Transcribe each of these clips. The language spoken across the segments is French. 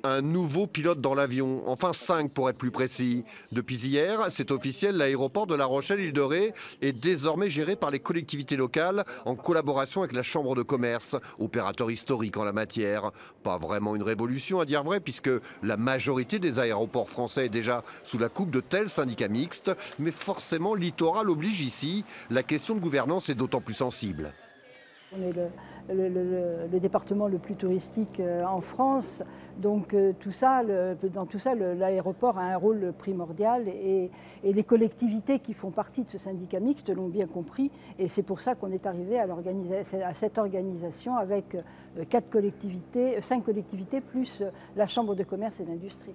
Un nouveau pilote dans l'avion, enfin 5 pour être plus précis. Depuis hier, c'est officiel, l'aéroport de La Rochelle-Île-de-Ré est désormais géré par les collectivités locales en collaboration avec la Chambre de commerce, opérateur historique en la matière. Pas vraiment une révolution à dire vrai, puisque la majorité des aéroports français est déjà sous la coupe de tels syndicats mixtes, mais forcément littoral oblige ici. La question de gouvernance est d'autant plus sensible. On est le département le plus touristique en France, donc dans tout ça, l'aéroport a un rôle primordial et les collectivités qui font partie de ce syndicat mixte l'ont bien compris et c'est pour ça qu'on est arrivé à cette organisation avec 5 collectivités plus la Chambre de commerce et d'industrie.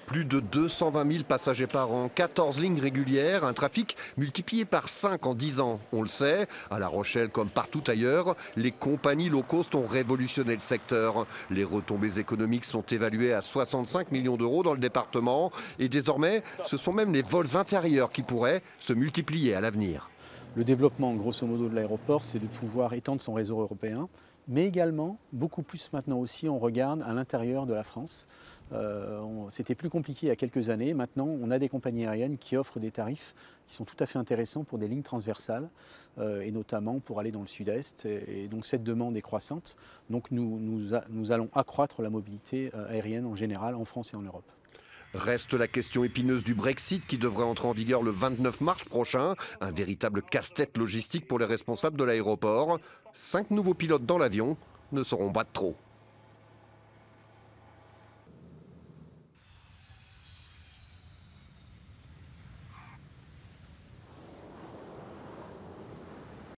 Plus de 220 000 passagers par an, 14 lignes régulières, un trafic multiplié par 5 en 10 ans. On le sait, à La Rochelle comme partout ailleurs, les compagnies low cost ont révolutionné le secteur. Les retombées économiques sont évaluées à 65 millions d'euros dans le département. Et désormais, ce sont même les vols intérieurs qui pourraient se multiplier à l'avenir. Le développement, grosso modo, de l'aéroport, c'est de pouvoir étendre son réseau européen, mais également, beaucoup plus maintenant aussi, on regarde à l'intérieur de la France. C'était plus compliqué il y a quelques années. Maintenant, on a des compagnies aériennes qui offrent des tarifs qui sont tout à fait intéressants pour des lignes transversales, et notamment pour aller dans le sud-est. Et donc cette demande est croissante. Donc nous allons accroître la mobilité aérienne en général en France et en Europe. Reste la question épineuse du Brexit qui devrait entrer en vigueur le 29 mars prochain. Un véritable casse-tête logistique pour les responsables de l'aéroport. 5 nouveaux pilotes dans l'avion ne seront pas de trop.